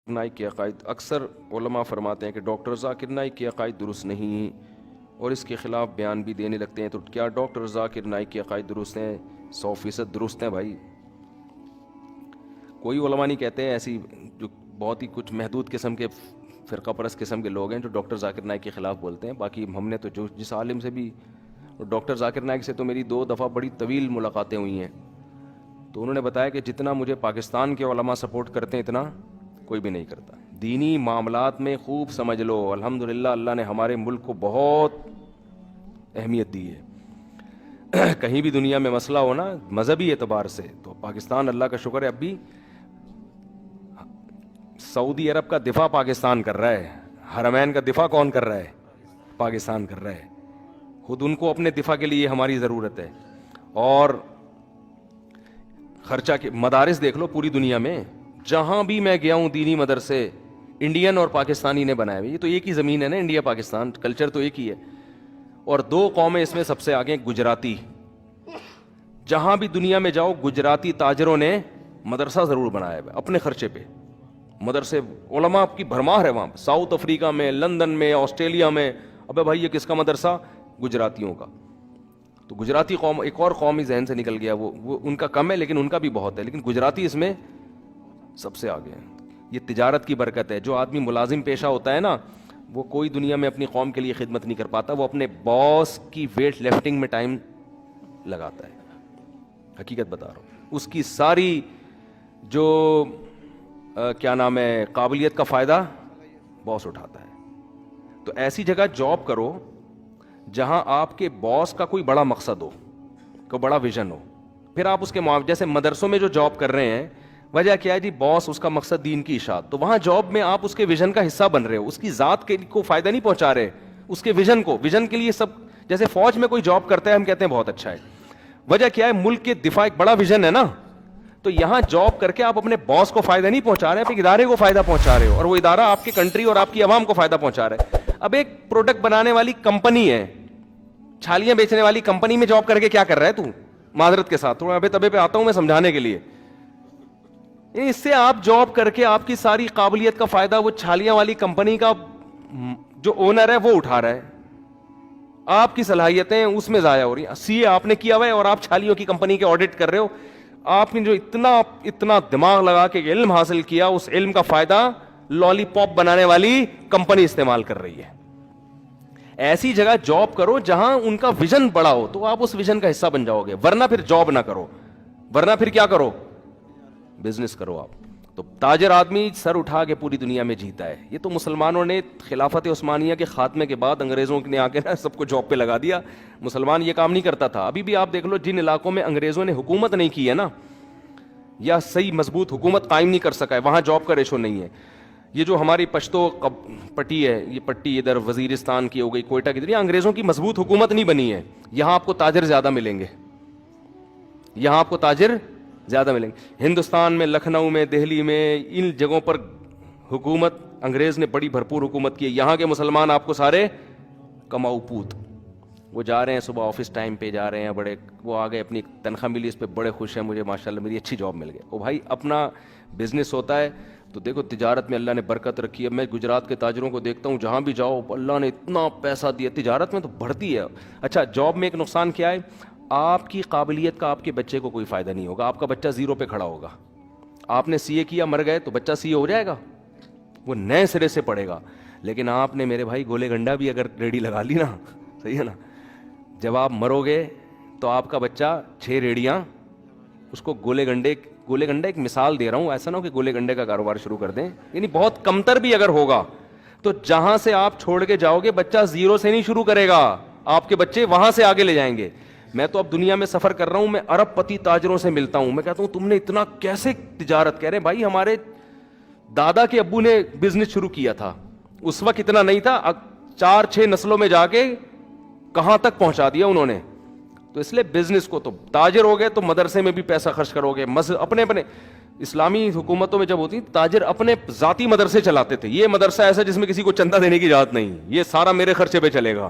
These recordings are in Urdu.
نائک کے عقائد، اکثر علماء فرماتے ہیں کہ ڈاکٹر ذاکر نائک کے عقائد درست نہیں اور اس کے خلاف بیان بھی دینے لگتے ہیں. تو کیا ڈاکٹر ذاکر نائک کے عقائد درست ہیں؟ 100% درست ہیں بھائی. کوئی علماء نہیں کہتے ہیں، ایسی جو بہت ہی کچھ محدود قسم کے فرقہ پرست قسم کے لوگ ہیں جو ڈاکٹر ذاکر نائک کے خلاف بولتے ہیں. باقی ہم نے تو جس عالم سے بھی، ڈاکٹر ذاکر نائک سے تو میری 2 دفعہ بڑی طویل ملاقاتیں ہوئی ہیں، تو انہوں نے بتایا کہ جتنا مجھے پاکستان کے علماء سپورٹ کرتے ہیں اتنا کوئی بھی نہیں کرتا. دینی معاملات میں خوب سمجھ لو، الحمدللہ اللہ نے ہمارے ملک کو بہت اہمیت دی ہے. کہیں بھی دنیا میں مسئلہ ہو نا مذہبی اعتبار سے، تو پاکستان اللہ کا شکر ہے اب بھی سعودی عرب کا دفاع پاکستان کر رہا ہے. حرمین کا دفاع کون کر رہا ہے؟ پاکستان کر رہا ہے. خود ان کو اپنے دفاع کے لیے ہماری ضرورت ہے. اور خرچہ کے مدارس دیکھ لو پوری دنیا میں، جہاں بھی میں گیا ہوں دینی مدرسے انڈین اور پاکستانی نے بنائے ہوئے. یہ تو ایک ہی زمین ہے نا، انڈیا پاکستان، کلچر تو ایک ہی ہے. اور 2 قومیں اس میں سب سے آگے، گجراتی. جہاں بھی دنیا میں جاؤ گجراتی تاجروں نے مدرسہ ضرور بنایا ہے اپنے خرچے پہ. مدرسے علماء کی بھرمار ہے وہاں، ساؤتھ افریقہ میں، لندن میں، آسٹریلیا میں. ابے بھائی یہ کس کا مدرسہ؟ گجراتیوں کا. تو گجراتی قوم ایک اور قوم ہی ذہن سے نکل گیا، وہ ان کا کم ہے لیکن ان کا بھی بہت ہے، لیکن گجراتی اس میں سب سے آگے ہیں. یہ تجارت کی برکت ہے. جو آدمی ملازم پیشہ ہوتا ہے نا، وہ کوئی دنیا میں اپنی قوم کے لیے خدمت نہیں کر پاتا، وہ اپنے باس کی ویٹ لفٹنگ میں ٹائم لگاتا ہے. حقیقت بتا رہا ہوں، اس کی ساری جو کیا نام ہے قابلیت کا فائدہ باس اٹھاتا ہے. تو ایسی جگہ جاب کرو جہاں آپ کے باس کا کوئی بڑا مقصد ہو، کوئی بڑا ویژن ہو. پھر آپ اس کے جیسے مدرسوں میں جو جاب کر رہے ہیں، وجہ کیا ہے جی؟ باس اس کا مقصد دین کی اشاعت. تو وہاں جاب میں آپ اس کے ویژن کا حصہ بن رہے ہو، اس کی ذات کے کو فائدہ نہیں پہنچا رہے، اس کے ویژن کے لیے. سب جیسے فوج میں کوئی جاب کرتا ہے ہم کہتے ہیں بہت اچھا ہے. وجہ کیا ہے؟ ملک کے دفاع ایک بڑا ویژن ہے نا. تو یہاں جاب کر کے آپ اپنے باس کو فائدہ نہیں پہنچا رہے، آپ ایک ادارے کو فائدہ پہنچا رہے ہو، اور وہ ادارہ آپ کی کنٹری اور آپ کی عوام کو فائدہ پہنچا رہا ہے. اب ایک پروڈکٹ بنانے والی کمپنی ہے، چھالیاں بیچنے والی کمپنی میں جاب کر کے کیا کر رہا ہے تو؟ معذرت کے ساتھ تھوڑا ابے تبے پہ آتا ہوں میں سمجھانے کے لیے. اس سے آپ جاب کر کے آپ کی ساری قابلیت کا فائدہ وہ چھالیاں والی کمپنی کا جو اونر ہے وہ اٹھا رہا ہے. آپ کی صلاحیتیں اس میں ضائع ہو رہی ہیں. سی اے آپ نے کیا ہوا ہے اور آپ چھالیوں کی کمپنی کے آڈٹ کر رہے ہو. آپ نے جو اتنا دماغ لگا کے علم حاصل کیا، اس علم کا فائدہ لالی پاپ بنانے والی کمپنی استعمال کر رہی ہے. ایسی جگہ جاب کرو جہاں ان کا ویژن بڑا ہو، تو آپ اس ویژن کا حصہ بن جاؤ گے. ورنہ پھر جاب نہ کرو، ورنہ پھر کیا کرو؟ بزنس کرو آپ. تو تاجر آدمی سر اٹھا کے پوری دنیا میں جیتا ہے. یہ تو مسلمانوں نے خلافت عثمانیہ کے خاتمے کے بعد انگریزوں نے آ کے نا سب کو جاب پہ لگا دیا. مسلمان یہ کام نہیں کرتا تھا. ابھی بھی آپ دیکھ لو جن علاقوں میں انگریزوں نے حکومت نہیں کی ہے نا، یا صحیح مضبوط حکومت قائم نہیں کر سکا ہے، وہاں جاب کا ریشو نہیں ہے. یہ جو ہماری پشتو پٹی ہے، یہ پٹی ادھر وزیرستان کی ہو گئی، کوئٹہ کی ادھر، یہ انگریزوں کی مضبوط حکومت نہیں بنی ہے. یہاں آپ کو تاجر زیادہ ملیں گے، یہاں آپ کو تاجر زیادہ ملیں گے. ہندوستان میں، لکھنؤ میں، دہلی میں، ان جگہوں پر حکومت انگریز نے بڑی بھرپور حکومت کی ہے. یہاں کے مسلمان آپ کو سارے کماؤ پوت، وہ جا رہے ہیں صبح آفس ٹائم پہ جا رہے ہیں، بڑے وہ آ گئے، اپنی تنخواہ ملی اس پہ بڑے خوش ہیں، مجھے ماشاءاللہ میری اچھی جاب مل گئی. او بھائی اپنا بزنس ہوتا ہے تو دیکھو تجارت میں اللہ نے برکت رکھی ہے. میں گجرات کے تاجروں کو دیکھتا ہوں، جہاں بھی جاؤ اللہ نے اتنا پیسہ دیا، تجارت میں تو بڑھتی ہے. اچھا جاب میں ایک نقصان کیا ہے؟ آپ کی قابلیت کا آپ کے بچے کو کوئی فائدہ نہیں ہوگا. آپ کا بچہ زیرو پہ کھڑا ہوگا. آپ نے سی اے کیا، مر گئے تو بچہ سی اے ہو جائے گا، وہ نئے سرے سے پڑھے گا. لیکن آپ نے میرے بھائی گولے گنڈا بھی اگر ریڈی لگا لی نا، صحیح ہے نا، جب آپ مرو گے تو آپ کا بچہ 6 ریڑیاں اس کو گولے گنڈا ایک مثال دے رہا ہوں، ایسا نہ ہو کہ گولے گنڈے کا کاروبار شروع کر دیں. یعنی بہت کمتر بھی اگر ہوگا تو جہاں سے آپ چھوڑ کے جاؤ گے بچہ زیرو سے نہیں شروع کرے گا، آپ کے بچے وہاں سے آگے لے جائیں گے. میں تو اب دنیا میں سفر کر رہا ہوں، میں ارب پتی تاجروں سے ملتا ہوں، میں کہتا ہوں تم نے اتنا کیسے تجارت؟ کہہ رہے بھائی ہمارے دادا کے ابو نے بزنس شروع کیا تھا، اس وقت اتنا نہیں تھا، 4-6 نسلوں میں جا کے کہاں تک پہنچا دیا انہوں نے. تو اس لیے بزنس کو، تو تاجر ہو گئے تو مدرسے میں بھی پیسہ خرچ کرو گے. اپنے اسلامی حکومتوں میں جب ہوتی تاجر اپنے ذاتی مدرسے چلاتے تھے. یہ مدرسہ ایسا جس میں کسی کو چندہ دینے کی اجازت نہیں، یہ سارا میرے خرچے پہ چلے گا.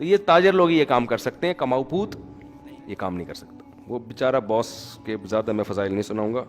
تو یہ تاجر لوگ یہ کام کر سکتے ہیں، کماؤ پوت یہ کام نہیں کر سکتا. وہ بیچارہ باس کے زیادہ میں فضائل نہیں سناؤں گا.